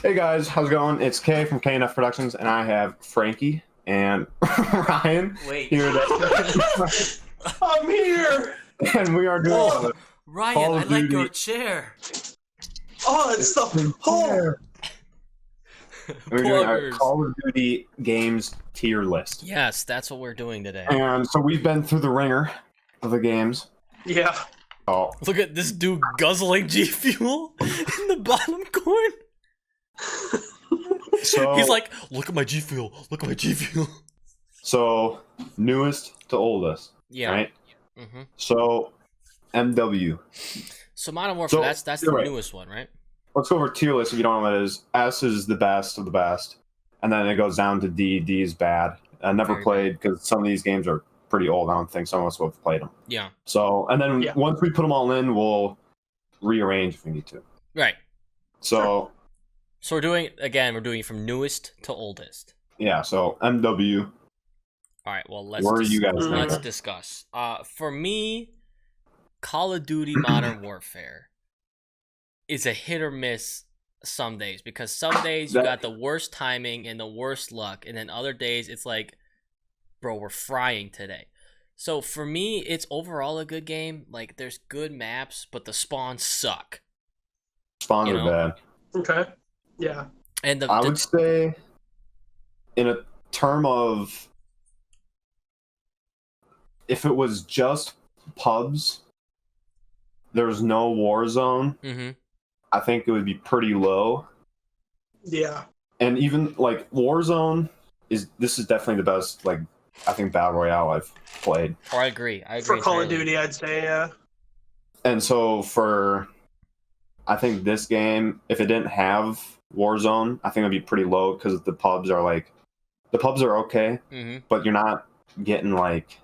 Hey guys, how's it going? It's Kay from KandF Productions, and I have Frankie and Ryan Wait. here today, I'm here. and we are doing Oh, Ryan, Call I of like Duty. your chair. Oh, it's the oh. We're doing our Pluggers. Call of Duty games tier list, Yes, that's what we're doing today. and so we've been through the ringer of the games. Yeah. Oh, Look at this dude guzzling G Fuel in the bottom corner. so He's like, look at my G Fuel. Look at my G Fuel. so newest to oldest, Yeah. right? Mm-hmm. So MW. So Modern Warfare, So, that's you're the right. newest one, right? Let's go over tier list if you don't know what it is. S is the best of the best, and then it goes down to D. D is bad. I never Very played because some of these games are pretty old. I don't think some of us will have played them. Yeah. So, and then Yeah. once we put them all in, we'll rearrange if we need to. Right. So, So we're doing from newest to oldest. yeah. So MW. All right. Well, Where are you guys let's thinking? discuss. For me, Call of Duty Modern Warfare is a hit or miss some days, because some days you got the worst timing and the worst luck, and then other days it's like, bro, we're frying today. So for me, it's overall a good game. Like, there's good maps, but the spawns suck. Spawns You are know? bad. Okay. Yeah. And I would say, in a term of, if it was just pubs, there's no war zone. Mhm. I think it would be pretty low. Yeah. And even like Warzone is definitely the best, like, I think battle royale I've played. Oh, I agree. For Call of entirely. Duty, I'd say yeah. And so I think this game, if it didn't have Warzone, I think it'd be pretty low because the pubs are okay, Mhm. but you're not getting like,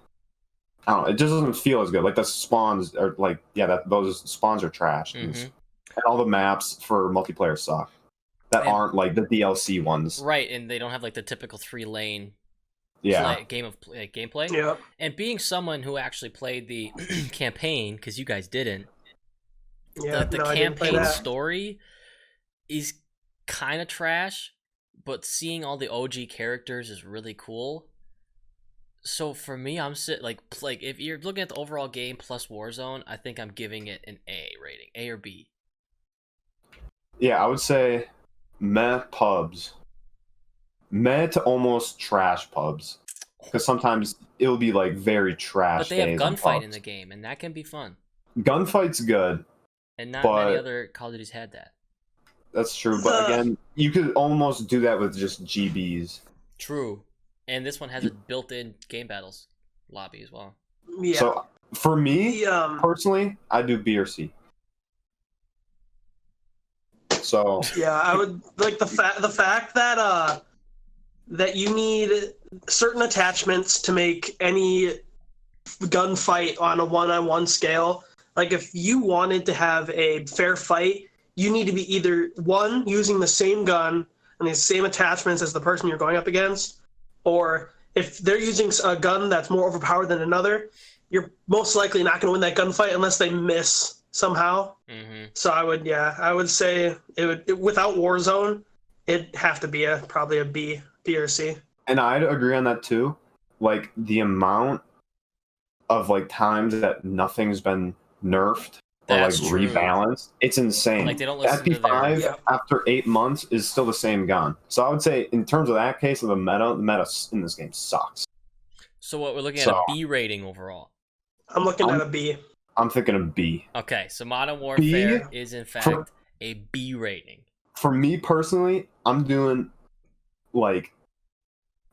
I don't know, it just doesn't feel as good. Like the spawns are like, yeah, those spawns are trash, Mhm. and all the maps for multiplayer suck. That And- aren't like the DLC ones. Right, and they don't have like the typical 3-lane Yeah. gameplay. Yeah. And being someone who actually played the campaign, because you guys didn't, Yeah. the No, I didn't play campaign that. story is kind of trash, but seeing all the OG characters is really cool. So for me, I'm like if you're looking at the overall game plus Warzone, I think I'm giving it an A rating, A or B. Yeah, I would say meh pubs. Meh to almost trash pubs. Because sometimes it'll be like very trash. But they have days on gunfight in pubs. the game, and that can be fun. Gunfight's good. And not But- many other Call of Duties had that. That's true. But again, you could almost do that with just GBs. True. And this one has a built-in game battles lobby as well. Yeah. So for me, personally, I do B or C. So Yeah, I would like the fact that that you need certain attachments to make any gunfight on a one-on-one scale. Like, if you wanted to have a fair fight, you need to be either one, using the same gun and the same attachments as the person you're going up against, or if they're using a gun that's more overpowered than another, you're most likely not going to win that gunfight unless they miss somehow. Mm-hmm. So I would say without Warzone, it'd have to be probably a B or C. and I'd agree on that too. Like the amount of like times that nothing's been nerfed or like That's true. rebalanced, it's insane. Like, they don't listen to their- FP5 Yeah. after 8 months is still the same gun. So I would say in terms of that case of the meta in this game sucks. So what we're looking at So- a B rating overall. I'm looking at a B. I'm thinking of B. Okay, so Modern Warfare is in fact a B rating. For me personally, I'm doing like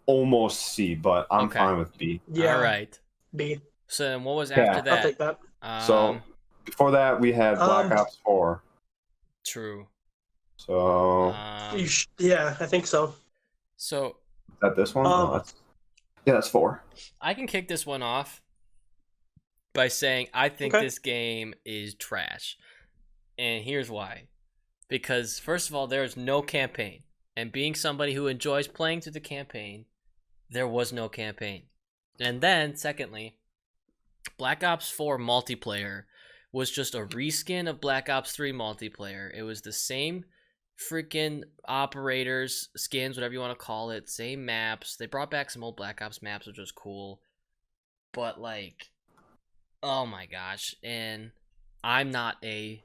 almost C, but I'm Okay. fine with B. Yeah, All right. B. So then what was Yeah. after I'll that? take that. So before that, we had Black Ops 4. True. So Yeah, I think so. So is that this one? No, that's 4. I can kick this one off by saying I think Okay. this game is trash. And here's why. Because first of all, there's no campaign. And being somebody who enjoys playing through the campaign, there was no campaign. And then, secondly, Black Ops 4 multiplayer was just a reskin of Black Ops 3 multiplayer. It was the same freaking operators, skins, whatever you want to call it, same maps. They brought back some old Black Ops maps, which was cool. But like, oh my gosh. And I'm not a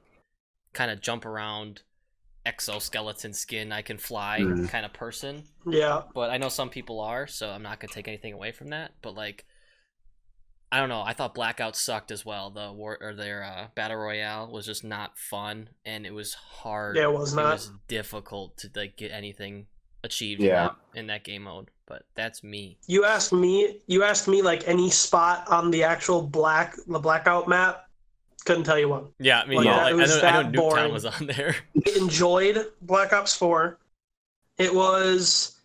kind of jump around exoskeleton skin, I can fly kind of person. Yeah. But I know some people are, so I'm not gonna take anything away from that. But like, I don't know. I thought Blackout sucked as well. Their battle royale was just not fun, and it was hard. Yeah, it was not. It was difficult to like get anything achieved in that game mode. But that's me. You asked me like any spot on the actual Blackout map. Couldn't tell you one. Yeah, I mean, Like, I know Nuketown boring. was on there. I enjoyed Black Ops 4. It was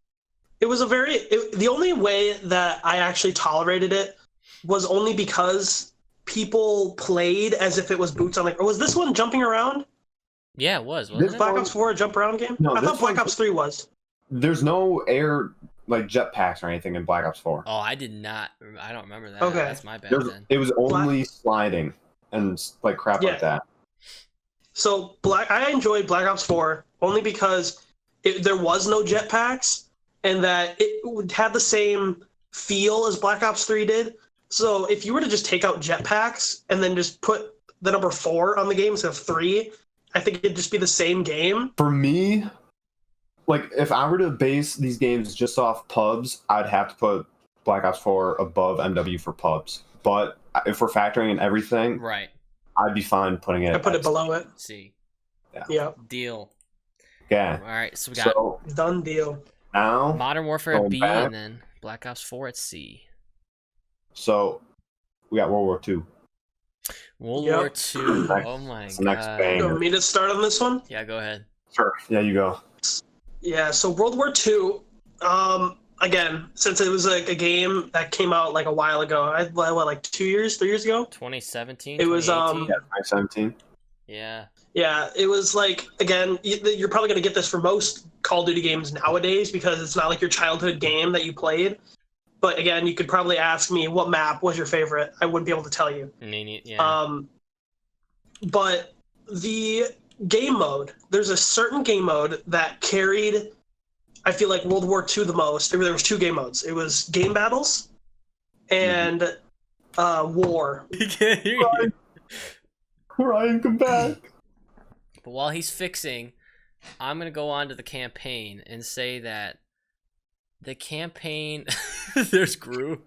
the only way that I actually tolerated it was only because people played as if it was boots on or was this one jumping around? Yeah, it was. Wasn't it? Black Ops 4 a jump around game? No, I thought Black Ops 3 was. There's no air like jetpacks or anything in Black Ops 4. Oh, I did not. I don't remember that. Okay. That's my bad then. It was only sliding and like crap like that. So I enjoyed Black Ops 4 only because there was no jetpacks and that it had the same feel as Black Ops 3 did. So if you were to just take out jetpacks and then just put the number 4 on the game instead of 3, I think it'd just be the same game. For me, like if I were to base these games just off pubs, I'd have to put Black Ops 4 above MW for pubs. But if we're factoring in everything, right, I'd be fine putting it. I put it below it. C. Yeah. Deal. Yeah. All right, so we got done deal. Now Modern Warfare at B and then Black Ops 4 at C. So we got World War II. World War II. Oh my god. Next bang. You want me to start on this one? Yeah, go ahead. Sure. Yeah, you go. Yeah, so World War II, again, since it was like a game that came out like a while ago, like 2 years, 3 years ago? 2017, It was, 2017. Yeah. Yeah, it was like, again, you're probably going to get this for most Call of Duty games nowadays because it's not like your childhood game that you played. But again, you could probably ask me what map was your favorite. I wouldn't be able to tell you. Yeah. But the game mode, there's a certain game mode that carried, I feel like, World War II the most. There was 2 game modes. It was game battles and war. He can't hear you. Ryan, come back. But while he's fixing, I'm going to go on to the campaign and say that the campaign... There's Gru.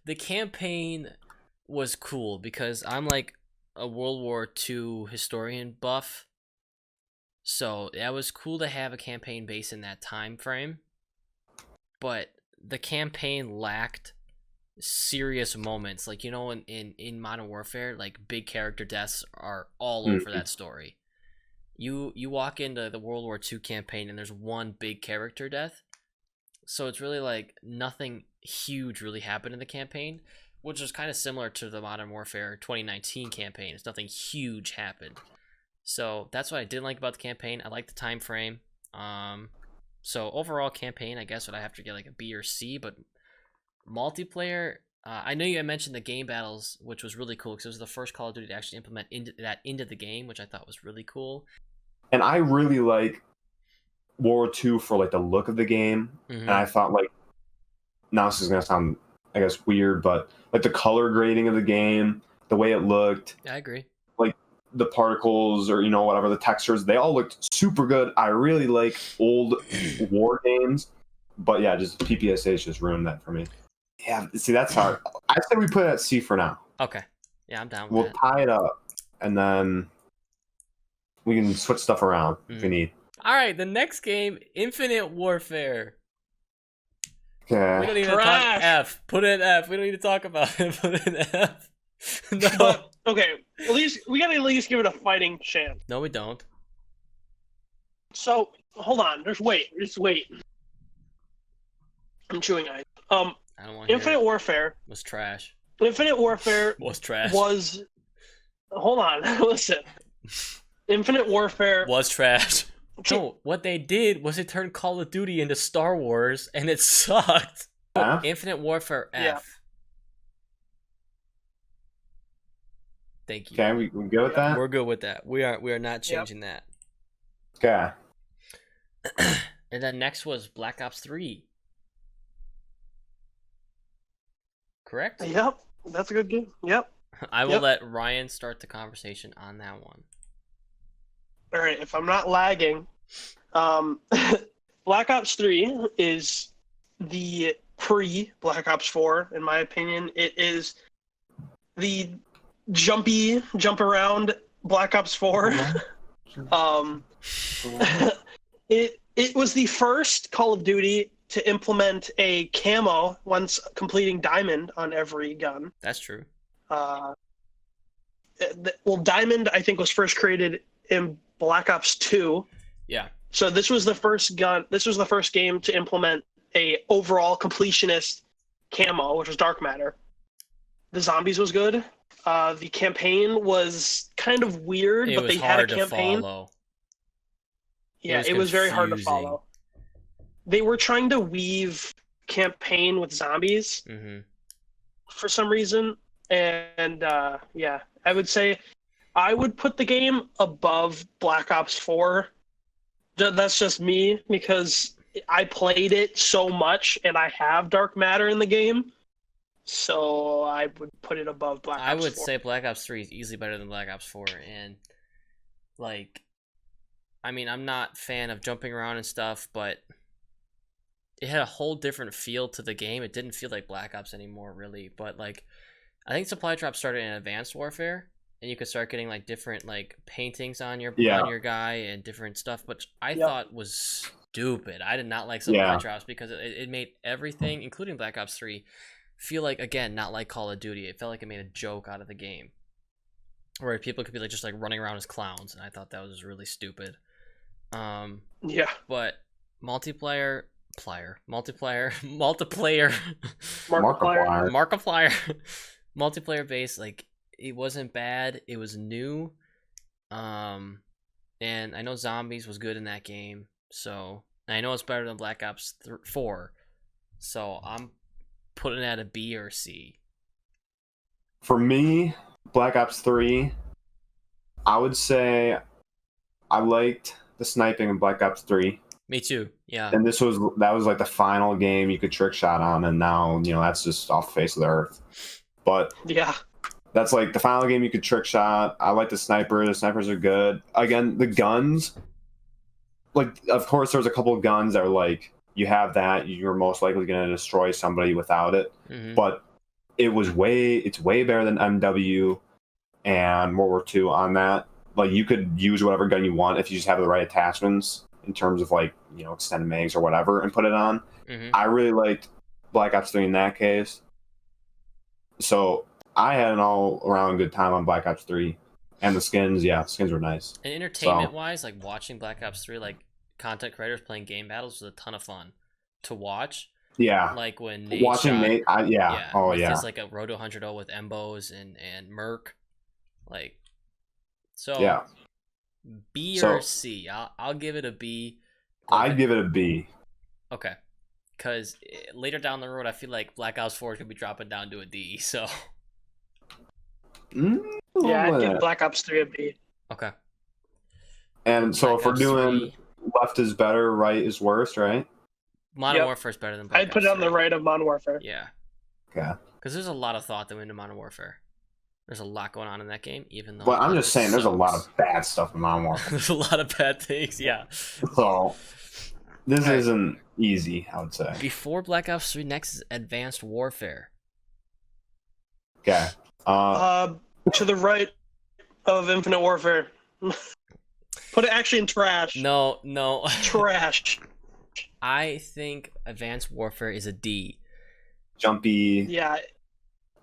The campaign was cool because I'm like a World War II historian buff. So that was cool to have a campaign based in that time frame. But the campaign lacked serious moments. Like, you know, in Modern Warfare, like big character deaths are all over that story. You walk into the World War II campaign and there's one big character death. So it's really like nothing huge really happened in the campaign, which is kind of similar to the Modern Warfare 2019 campaign. It's nothing huge happened. So that's what I didn't like about the campaign. I like the time frame. So overall campaign, I guess would I have to get like a B or C, but multiplayer, I know you mentioned the game battles, which was really cool because it was the first Call of Duty to actually implement into the game, which I thought was really cool. And I really like World War II for like the look of the game. And I thought like, now this is gonna sound, I guess, weird, but like the color grading of the game, the way it looked. I agree. Like the particles or, you know, whatever, the textures, they all looked super good. I really like old war games. But yeah, just PPSH just ruined that for me. Yeah, see, that's hard. I say we put it at C for now. Okay. Yeah, I'm down with We'll that. tie it up, and then we can switch stuff around if we need. All right, the next game, Infinite Warfare. We Okay. don't even talk F. Put it in F. We don't need to talk about it. Put it in F. No. But, okay, at least we gotta at least give it a fighting chance. No, we don't. So hold on, just wait. I'm chewing ice. I don't want to Infinite Warfare was trash. Infinite Warfare Was trash. was. Hold on, listen. Infinite Warfare Was trash. No, what they did was they turned Call of Duty into Star Wars, and it sucked. F? Infinite Warfare F. Yeah. Thank you. Okay, we good with that? We're good with that. We are not changing that. Okay. And then next was Black Ops 3. Correct? Yep, that's a good game. Yep. I will Yep. let Ryan start the conversation on that one. All right, if I'm not lagging, Black Ops 3 is the pre-Black Ops 4, in my opinion. It is the jump around Black Ops 4. It was the first Call of Duty to implement a camo once completing Diamond on every gun. That's true. Well, Diamond, I think, was first created in Black Ops 2. Yeah. So this was the first gun. This was the first game to implement a overall completionist camo, which was Dark Matter. The zombies was good. The campaign was kind of weird, but they had a campaign. Follow. Yeah, it was very hard to follow. They were trying to weave campaign with zombies for some reason, and yeah, I would say I would put the game above Black Ops 4. That's just me because I played it so much, and I have Dark Matter in the game, so I would put it above Black Ops 4. I would say Black Ops 3 is easily better than Black Ops 4, and like, I mean, I'm not a fan of jumping around and stuff, but it had a whole different feel to the game. It didn't feel like Black Ops anymore, really. But like, I think supply drops started in Advanced Warfare, and you could start getting like different like paintings on your guy and different stuff, which I thought was stupid. I did not like supply drops because it made everything, including Black Ops 3, feel like, again, not like Call of Duty. It felt like it made a joke out of the game, where people could be like just like running around as clowns, and I thought that was really stupid. But multiplayer multiplayer base, like, it wasn't bad. It was new, and I know zombies was good in that game, so I know it's better than Black Ops 4, so I'm putting it at a B or C. For me, Black Ops 3, I would say I liked the sniping in Black Ops 3. Me too, yeah. And that was like the final game you could trick shot on, and now, that's just off the face of the earth. But yeah, that's like the final game you could trick shot. I like the sniper. The snipers are good. Again, the guns, like, of course there's a couple of guns that are like, you have that, you're most likely going to destroy somebody without it. But it's way better than MW and World War II on that. Like, you could use whatever gun you want if you just have the right attachments in terms of, like, extended mags or whatever, and put it on. I really liked Black Ops 3 in that case. So I had an all-around good time on Black Ops 3. And the skins, skins were nice. And entertainment-wise, like, watching Black Ops 3, like, content creators playing game battles was a ton of fun to watch. Yeah. Like, when Nate Nate, It's like a Road to 100 with Embos and Merc. Like, so... Yeah. B or C? I'll give it a B. I'd give it a B. Okay. Because later down the road, I feel like Black Ops 4 is going to be dropping down to a D, so... Yeah, I'd give Black Ops 3 a B. Okay. And so if we're doing left is better, right is worse, right? Modern Warfare is better than Black Ops. I'd put it on the right of Modern Warfare. Yeah. Okay. Because there's a lot of thought that went into Modern Warfare. There's a lot going on in that game, even though... But I'm just saying, there's a lot of bad stuff in Modern Warfare. There's a lot of bad things, yeah. So, this isn't easy, I would say. Before Black Ops 3, next is Advanced Warfare. Okay. To the right of Infinite Warfare. Put it actually in trash. No. Trash. I think Advanced Warfare is a D. Jumpy. Yeah.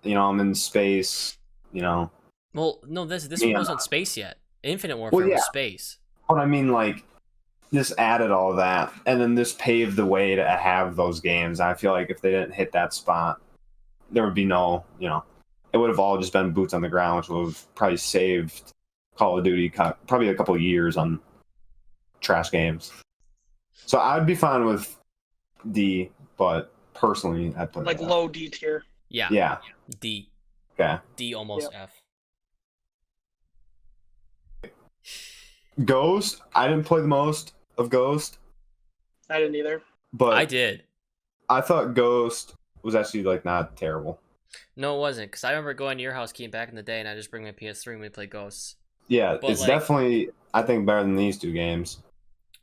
I'm in space, Well, no, this one wasn't space yet. Infinite Warfare was space. But I mean, like, this added all that, and then this paved the way to have those games. I feel like if they didn't hit that spot, there would be no, it would have all just been boots on the ground, which would have probably saved Call of Duty probably a couple of years on trash games. So I'd be fine with D, but personally, I'd put like low D tier. Yeah. D. Okay. D almost F. Ghost. I didn't play the most of Ghost, I didn't either. but I did. I thought Ghost was actually like not terrible. No, it wasn't, because I remember going to your house, Keaton, back in the day, and I just bring my PS3 and we play Ghosts. Yeah, But, it's like- definitely I think better than these two games.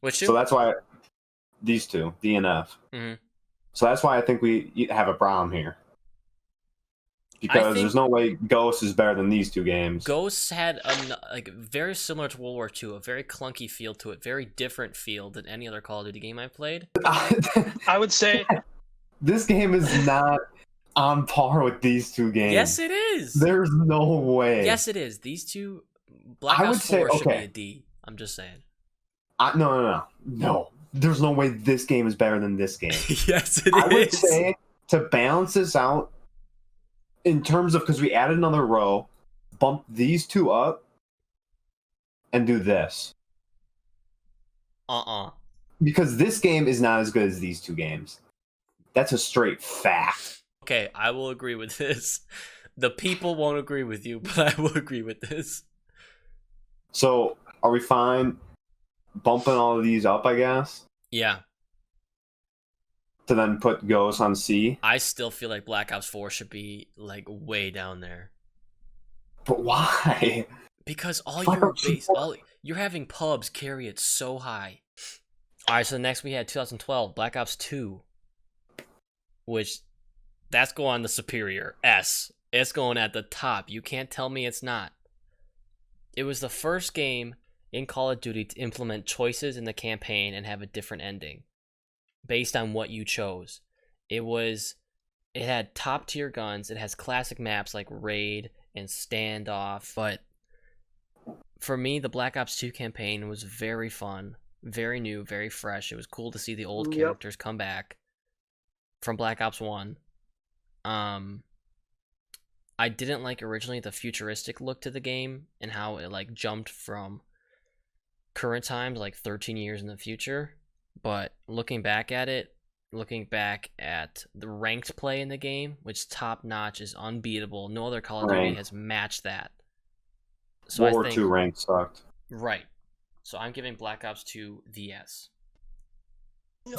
Which two? So that's why these two, D and F. Mhm. So that's why I think we have a problem here. Because think- there's no way Ghost is better than these two games. Ghosts had like very similar to World War II, a very clunky feel to it, very different feel than any other Call of Duty game I've played. I would say This game is not on par with these two games. Yes, it is. There's no way. Yes, it is. These two, Black I Ops would say, 4 should be okay. a D. I'm just saying. No. There's no way this game is better than this game. Yes, it is. I would say to balance this out, in terms of, because we added another row, bump these two up, and do this. Because this game is not as good as these two games. That's a straight fact. Okay, I will agree with this. The people won't agree with you, but I will agree with this. So, are we fine bumping all of these up, I guess? Yeah, To then put Ghost on C? I still feel like Black Ops 4 should be like way down there. But why? Because Black Ops 4. you're having pubs carry it so high. All right, so next we had 2012 Black Ops 2, which that's going on the superior S. It's going at the top. You can't tell me it's not. It was the first game in Call of Duty to implement choices in the campaign and have a different ending based on what you chose. It had top tier guns. It has classic maps like Raid and Standoff, but for me, the Black Ops 2 campaign was very fun, very new, very fresh. It was cool to see the old Yep. characters come back from Black Ops 1. I didn't like originally the futuristic look to the game and how it like jumped from current times, like 13 years in the future. But looking back at the ranked play in the game, which top notch, is unbeatable. No other Call of Duty Ranked. has matched that. So World I War think, II rank sucked. right. So I'm giving Black Ops 2 the S.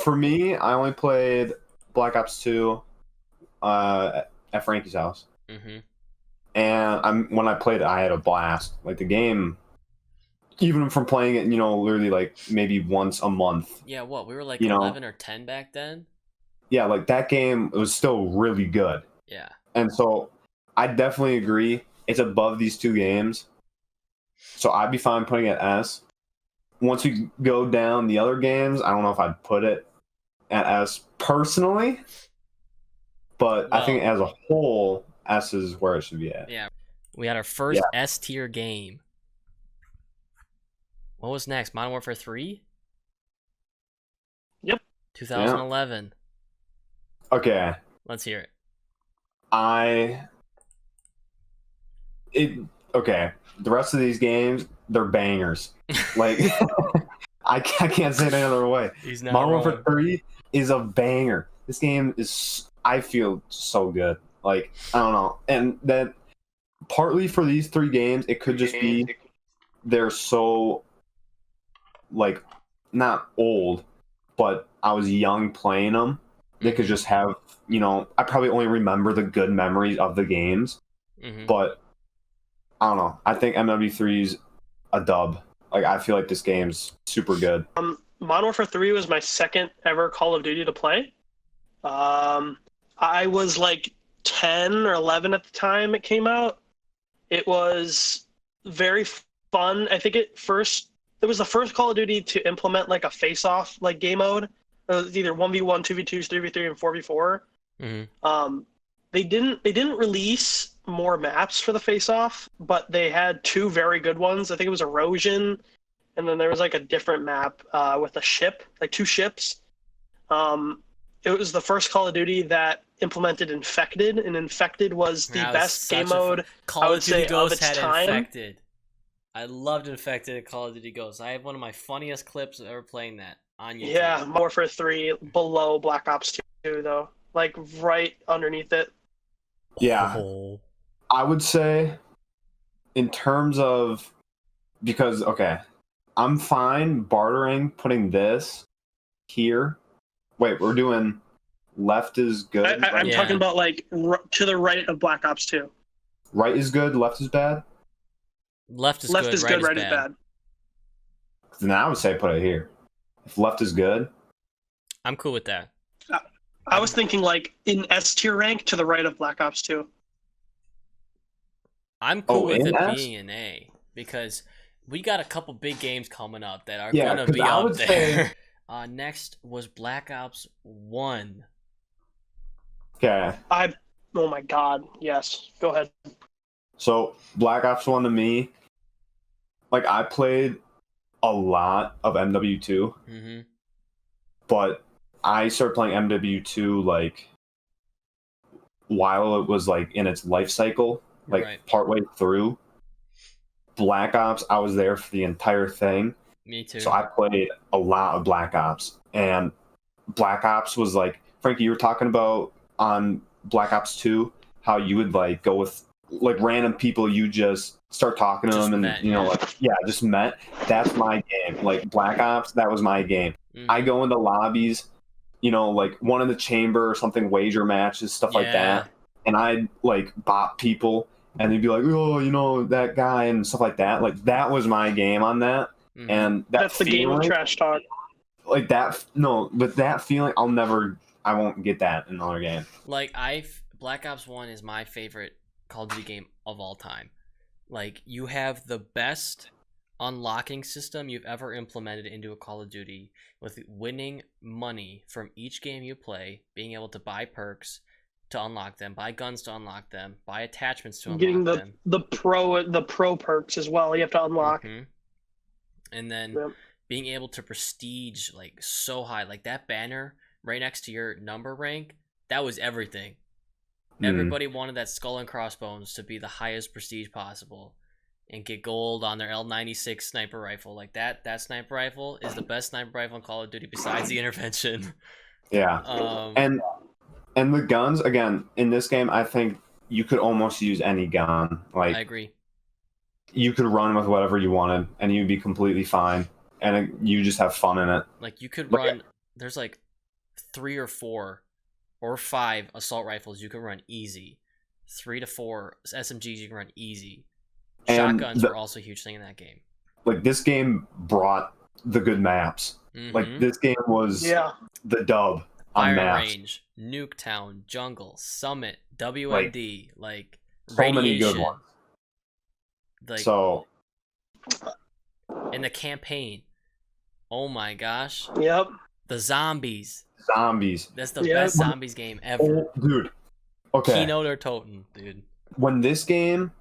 For me, I only played Black Ops 2 at Frankie's house. Mm-hmm. And when I played it, I had a blast. Like, the game, even from playing it, literally like maybe once a month. Yeah, what? We were like You know- 11 or 10 back then? Yeah, like that game was still really good. Yeah. And so I definitely agree. It's above these two games. So I'd be fine putting it S. Once we go down the other games, I don't know if I'd put it at S personally. But I think as a whole, S is where it should be at. Yeah. We had our first S tier game. What was next? Modern Warfare 3? Yep. 2011. Okay. Let's hear it. Okay. The rest of these games, they're bangers. Like, I can't say it any other way. He's not Modern wrong. Warfare 3 is a banger. This game is, I feel, so good. Like, I don't know. And then partly for these three games, it could just be they're so, like, not old, but I was young playing them. They could just have, I probably only remember the good memories of the games. Mhm. But I don't know. I think MW3's a dub. Like, I feel like this game's super good. Modern Warfare 3 was my second ever Call of Duty to play. I was like 10 or 11 at the time it came out. It was very fun. I think it was the first Call of Duty to implement like a face-off like game mode. It was either 1v1, 2v2, 3v3, and 4v4. Mhm. They didn't release more maps for the face-off, but they had two very good ones. I think it was Erosion, and then there was like a different map with a ship, like two ships. It was the first Call of Duty that implemented Infected, and Infected was the That was best game such a mode. Call I of would Duty say of Ghosts its had time. Infected. I loved Infected at Call of Duty Ghosts. I have one of my funniest clips of ever playing that on YouTube. Yeah, Modern Warfare 3 below Black Ops 2 though, like right underneath it. Yeah. Oh. I would say, in terms of, because, okay, I'm fine bartering, putting this here. Wait, we're doing left is good. I'm talking about like to the right of Black Ops 2. Right is good, left is bad? Left is Left good, is good, right is bad. Then I would say put it here. If left is good. I'm cool with that. I was thinking like in S tier rank to the right of Black Ops 2. I'm cool with in it S? being an A because we got a couple big games coming up that are Yeah, gonna 'cause be I up would there. Next was Black Ops 1. Okay. Oh my god, yes. Go ahead. So Black Ops 1 to me, like I played a lot of MW2, Mm-hmm. but I started playing MW2 like while it was like in its life cycle, like Right. partway through. Black Ops, I was there for the entire thing. Me too. So I played a lot of Black Ops, and Black Ops was like, Frankie, you were talking about on Black Ops 2 how you would like go with like random people, you just start talking to Just them, and met, you know, like just met. That's my game. Like Black Ops, that was my game. Mhm. I go into lobbies, you know, like one in the chamber or something, wager matches, stuff like that, and I'd like bot people, and they'd be like, oh, you know, that guy and stuff like that. Like that was my game on that. Mhm. And That's the game of trash talk. Like that, no, but that feeling, I won't get that in another game. Like Black Ops 1 is my favorite Call of Duty game of all time. Like you have the best unlocking system you've ever implemented into a Call of Duty, with winning money from each game you play, being able to buy perks to unlock them, buy guns to unlock them, buy attachments to unlock them. The pro perks as well. You have to unlock. Mm-hmm. And then Yep. being able to prestige like so high, like that banner right next to your number rank, that was everything. Everybody wanted that skull and crossbones to be the highest prestige possible and get gold on their L96 sniper rifle. Like that sniper rifle is the best sniper rifle in Call of Duty besides the intervention. Yeah. And the guns, again, in this game, I think you could almost use any gun. Like I agree. You could run with whatever you wanted and you'd be completely fine. And you just have fun in it. Like you could run, there's like 3 or 4 or 5 assault rifles you can run easy. 3 to 4 SMGs you can run easy. Shotguns were also a huge thing in that game. Like this game brought the good maps. Mm-hmm. Like this game was the dub on Fire maps. Range, Nuketown, Jungle, Summit, WMD, like so Radiation. many good ones. Like, so in the campaign, oh my gosh. Yep. The zombies. That's the best zombies game ever. Oh, dude. Okay. Keynote or Totem, dude. When this game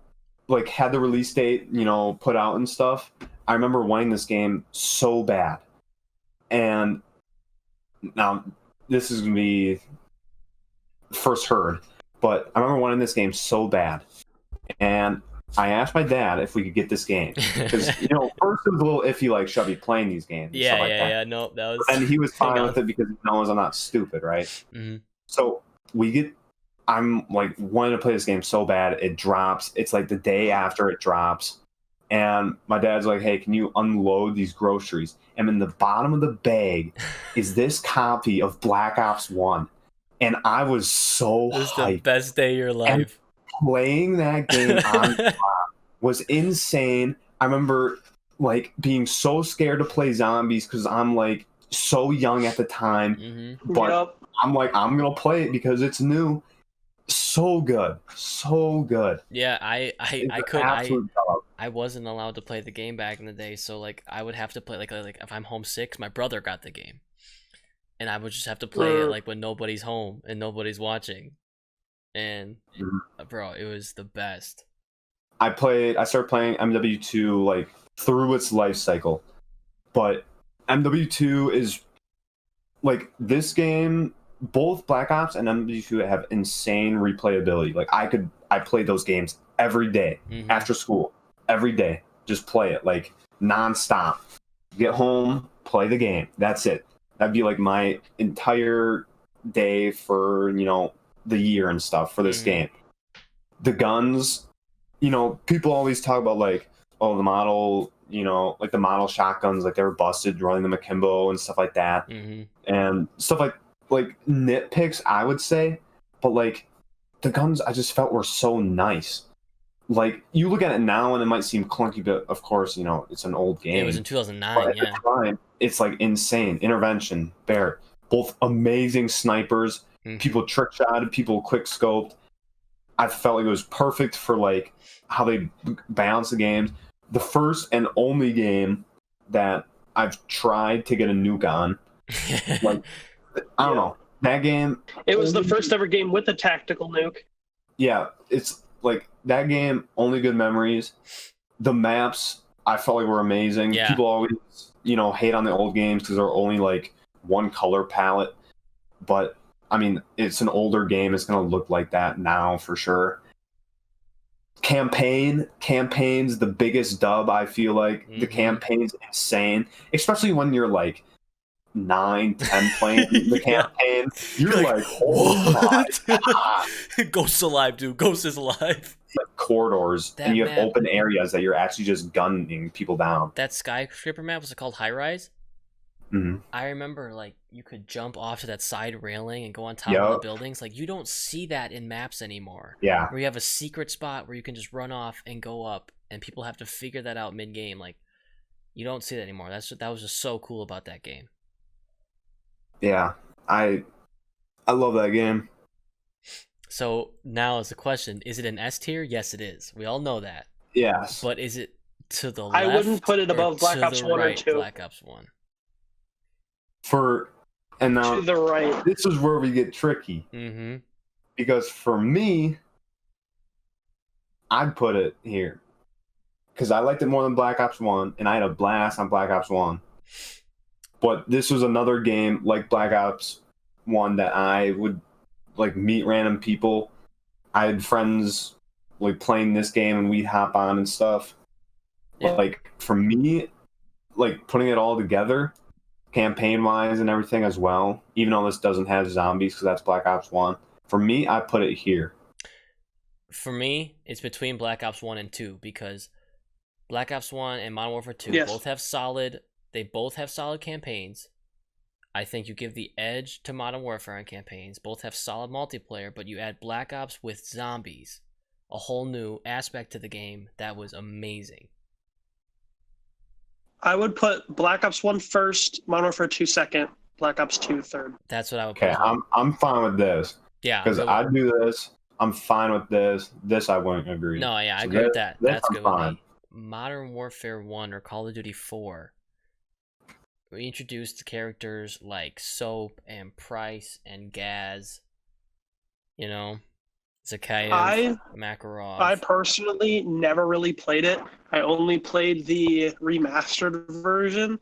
like had the release date, you know, put out and stuff, I remember wanting this game so bad. And now this is gonna be first heard, but I remember wanting this game so bad. And I asked my dad if we could get this game because you know first it was a little iffy, like should I be playing these games? And stuff like that. No, that was. And he was fine with it because he knows I'm not stupid, right? Mm-hmm. So I'm like wanting to play this game so bad. It drops. It's like the day after it drops, and my dad's like, "Hey, can you unload these groceries?" And in the bottom of the bag is this copy of Black Ops 1, and I was so This is hyped. the best day of your life. And playing that game on was insane. I remember like being so scared to play zombies because I'm like so young at the time, Mm-hmm. but I'm like I'm gonna play it because it's new. So good. Yeah, I wasn't allowed to play the game back in the day, so like I would have to play like if I'm homesick, my brother got the game, and I would just have to play it like when nobody's home and nobody's watching, and bro, it was the best. I started playing MW2 like through its life cycle, but MW2 is like this game. Both Black Ops and MW2 have insane replayability. Like I played those games every day after school, every day. Just play it like nonstop. Get home, play the game. That's it. That'd be like my entire day for the year and stuff for this game. The guns, people always talk about like, oh, the model like the model shotguns, like they were busted running them akimbo and stuff like that, and stuff like nitpicks, I would say, but like the guns I just felt were so nice. Like you look at it now and it might seem clunky, but of course, it's an old game. It was in 2009, but at the time, it's like insane. Intervention, Barrett, both amazing snipers. People trick shotted, people quick scoped. I felt like it was perfect for like how they balance the games. The first and only game that I've tried to get a nuke on. Like, I don't know. That game. It was the first ever game with a tactical nuke. Yeah, it's like that game, only good memories. The maps, I felt like were amazing. Yeah. People always, hate on the old games because they're only like one color palette. But I mean, it's an older game. It's going to look like that now for sure. Campaign's the biggest dub, I feel like. The campaign's insane, especially when you're like 9, 10 playing the campaign. You're like, oh my God. Ghost's alive, dude. Ghost is alive. Like corridors, and you have open areas that you're actually just gunning people down. That skyscraper map, was it called High Rise? I remember, like, you could jump off to that side railing and go on top of the buildings. Like, you don't see that in maps anymore. Yeah. Where you have a secret spot where you can just run off and go up, and people have to figure that out mid-game. Like, you don't see that anymore. That was just so cool about that game. Yeah. I love that game. So, now is the question, is it an S tier? Yes, it is. We all know that. Yes. But is it to the left? I wouldn't put it above Black Ops 1 or 2. Black Ops 1. And now to the right. This is where we get tricky. Because for me, I'd put it here. Because I liked it more than Black Ops 1, and I had a blast on Black Ops 1. But this was another game like Black Ops 1 that I would like meet random people. I had friends like playing this game and we'd hop on and stuff. Yeah. Like for me, like putting it all together, campaign-wise and everything as well, even though this doesn't have zombies because that's Black Ops 1. For me, I put it here. For me, it's between Black Ops 1 and 2 because Black Ops 1 and Modern Warfare 2 both have solid campaigns. I think you give the edge to Modern Warfare on campaigns. Both have solid multiplayer, but you add Black Ops with zombies, a whole new aspect to the game that was amazing. I would put Black Ops 1 first, Modern Warfare 2 second, Black Ops 2 third. That's what I would put. Okay, I'm fine with this. Yeah. Because I do this. I'm fine with this. This I wouldn't agree. No, yeah, I agree with that. That's good with me. Modern Warfare 1 or Call of Duty 4, we introduced characters like Soap and Price and Gaz. Zakayev, Makarov. I personally never really played it. I only played the remastered version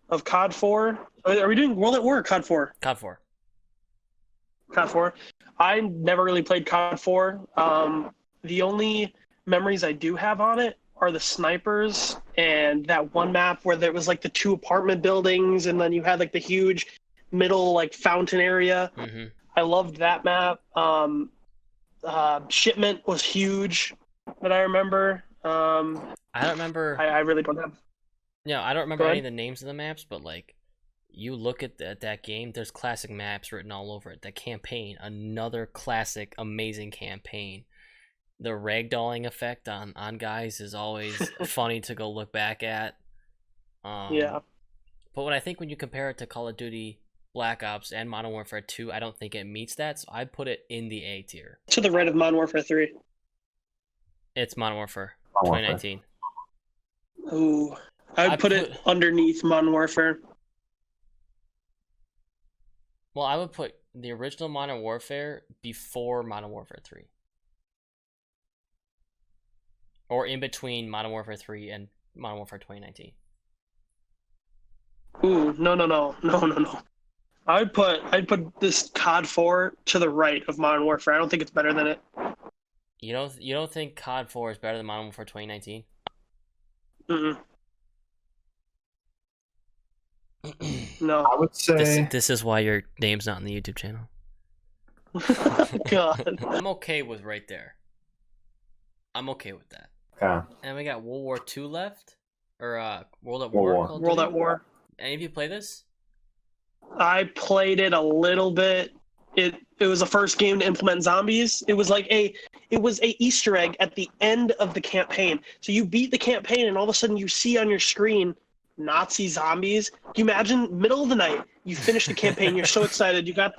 of COD 4. Are we doing World at War or COD 4? COD 4. COD 4. I never really played COD 4. The only memories I do have on it are the snipers and that one map where there was like the 2 apartment buildings and then you had like the huge middle like fountain area. I loved that map. Shipment was huge that I remember. I don't remember. I really don't have. No, I don't remember any of the names of the maps, but like, you look at that game, there's classic maps written all over it. That campaign, another classic, amazing campaign. The ragdolling effect on guys is always funny to go look back at. Yeah. But when you compare it to Call of Duty, Black Ops, and Modern Warfare 2, I don't think it meets that, so I'd put it in the A tier. To the right of Modern Warfare 3. It's Modern Warfare 2019. Ooh. I'd put it underneath Modern Warfare. Well, I would put the original Modern Warfare before Modern Warfare 3. Or in between Modern Warfare 3 and Modern Warfare 2019. Ooh, no. I'd put this COD 4 to the right of Modern Warfare. I don't think it's better than it. You don't think COD 4 is better than Modern Warfare 2019? No. I would say this is why your name's not on the YouTube channel. God. I'm okay with right there. I'm okay with that. Yeah. And we got World War II left. or World at War. War. Call of World Duty? at War. Any of you play this? I played it a little bit. It was the first game to implement zombies. It was a Easter egg at the end of the campaign. So you beat the campaign, and all of a sudden you see on your screen Nazi zombies. Can you imagine? Middle of the night, you finish the campaign. You're so excited. You got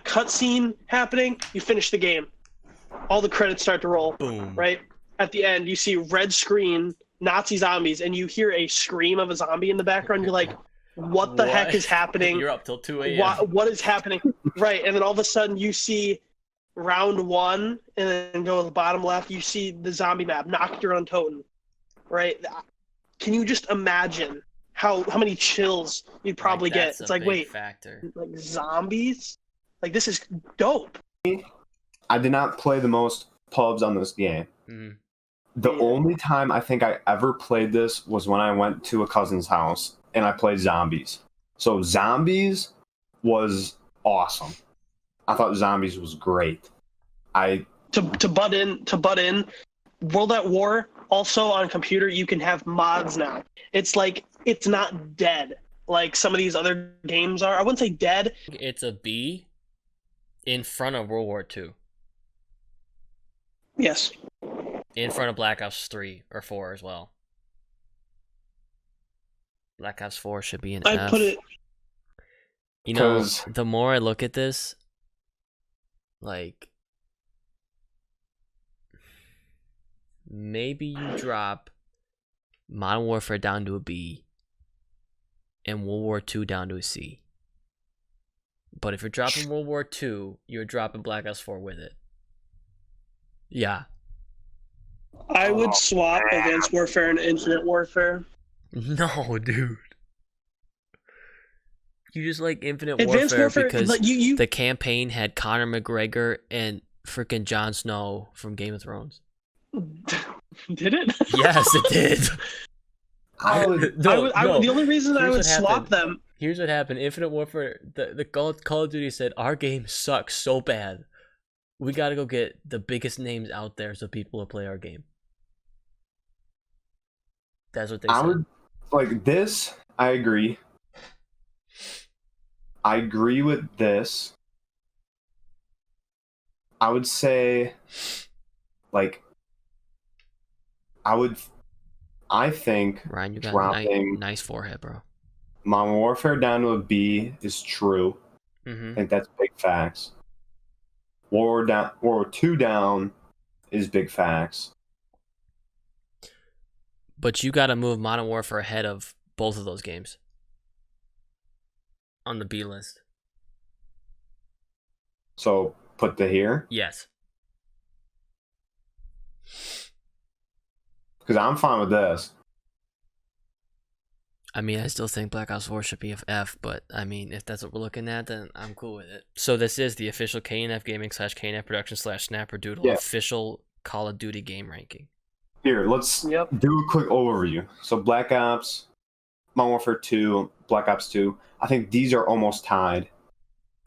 cutscene happening. You finish the game. All the credits start to roll. Boom. Right at the end, you see red screen, Nazi zombies, and you hear a scream of a zombie in the background. You're like, what the heck is happening? You're up till 2 a.m. What is happening? Right, and then all of a sudden you see round 1, and then go to the bottom left, you see the zombie map, Nocturne on Toten. Right? Can you just imagine how many chills you'd probably get? It's like, wait, factor. like zombies? Like, this is dope. I did not play the most pubs on this game. Mm-hmm. The only time I think I ever played this was when I went to a cousin's house and I played Zombies. So Zombies was awesome. I thought Zombies was great. To butt in, World at War, also on computer, you can have mods now. It's like, it's not dead like some of these other games are. I wouldn't say dead. It's a B in front of World War II. Yes. In front of Black Ops 3 or 4 as well. Black Ops 4 should be an F. I put it. You know, the more I look at this, like, maybe you drop Modern Warfare down to a B and World War II down to a C. But if you're dropping World War II, you're dropping Black Ops 4 with it. Yeah. I would swap Advanced Warfare and Infinite Warfare. No, dude. You just like Infinite Advanced Warfare Warfare because like you... the campaign had Conor McGregor and freaking Jon Snow from Game of Thrones. Did it? Yes, it did. The only reason I would swap them. Here's what happened. Infinite Warfare, the Call of Duty said, our game sucks so bad. We gotta go get the biggest names out there so people will play our game. That's what they said. Like this, I agree. I agree with this. I would say, like, I think Ryan, you got dropping a nice forehead, bro. Modern Warfare down to a B is true. Mm-hmm. I think that's big facts. World War II down is big facts. But you got to move Modern Warfare ahead of both of those games on the B list. So put the here? Yes. Because I'm fine with this. I mean, I still think Black Ops 4 should be an F, but I mean, if that's what we're looking at, then I'm cool with it. So this is the official KandF Gaming / KandF Production / Snapperdoodle official Call of Duty game ranking. Here, let's do a quick overview. So Black Ops, Modern Warfare 2, Black Ops 2. I think these are almost tied.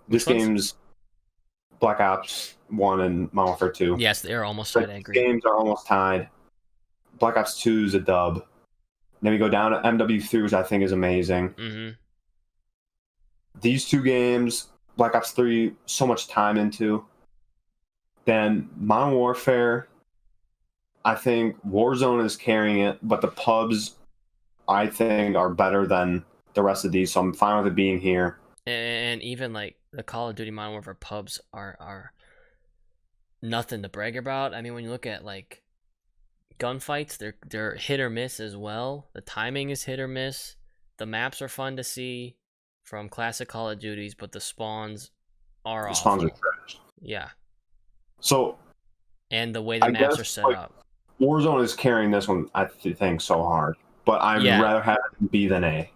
This game's Black Ops 1 and Modern Warfare 2. Yes, they're almost tied, I agree. Games are almost tied. Black Ops 2 is a dub. Then we go down to MW3, which I think is amazing. Mm-hmm. These two games, Black Ops 3, so much time into. Then Modern Warfare, I think Warzone is carrying it, but the pubs, I think, are better than the rest of these, so I'm fine with it being here. And even like the Call of Duty Modern Warfare pubs are nothing to brag about. I mean, when you look at like gunfights, they're hit or miss as well. The timing is hit or miss. The maps are fun to see from classic Call of Duties, but the spawns are awful. Spawns are trash. Yeah. So, and the way the maps are set up. Warzone is carrying this one, I think, so hard. But I'd rather have it B than A.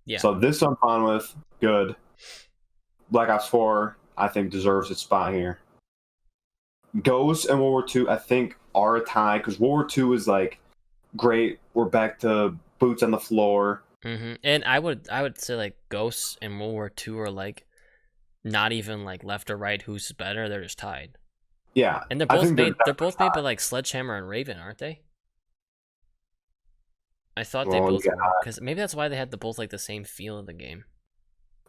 Yeah. So this I'm fine with. Good. Black Ops 4, I think, deserves its spot here. Ghost and World War II, I think, are a tie, because World War II is like, great, we're back to boots on the floor. Mm-hmm. And I would say like Ghosts and World War II are like not even like left or right who's better, they're just tied. Yeah. And they're both made by like Sledgehammer and Raven, aren't they? I thought they Oh, both God. because maybe that's why they had both like the same feel of the game.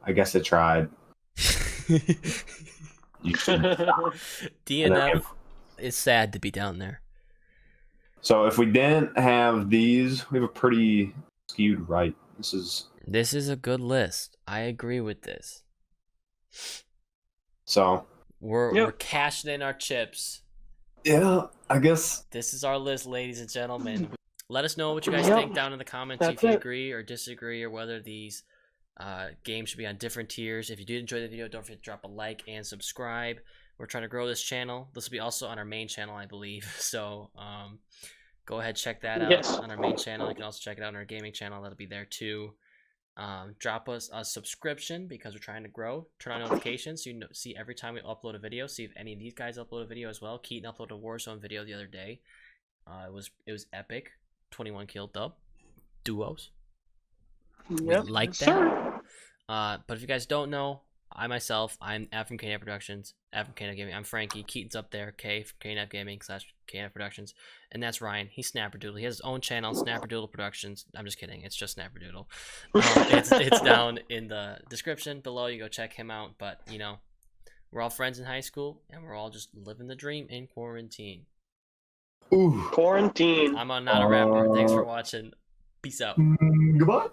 I guess it tried. You should. DNF is sad to be down there. So if we didn't have these, we have a pretty skewed right. This is a good list. I agree with this. So we're cashing in our chips. Yeah, I guess This is our list, ladies and gentlemen. Let us know what you guys think down in the comments. If you agree or disagree, or whether these games should be on different tiers. If you did enjoy the video, don't forget to drop a like and subscribe. We're trying to grow this channel. This will be also on our main channel, I believe. So go ahead, check that out on our main channel. You can also check it out on our gaming channel. That'll be there too. Drop us a subscription because we're trying to grow. Turn on notifications so you see every time we upload a video. See if any of these guys upload a video as well. Keaton uploaded a Warzone video the other day. It was epic. 21 kill dub. Duos. Yep. We like that. But if you guys don't know, I'm F from KandF Productions, F from KandF Gaming. I'm Frankie. Keaton's up there, K from KandF Gaming / KandF Productions. And that's Ryan. He's Snapperdoodle. He has his own channel, Snapperdoodle Productions. I'm just kidding. It's just Snapperdoodle. It's down in the description below. You go check him out. But, you know, we're all friends in high school, and we're all just living the dream in quarantine. Ooh. Quarantine. I'm not a rapper. Thanks for watching. Peace out. Goodbye.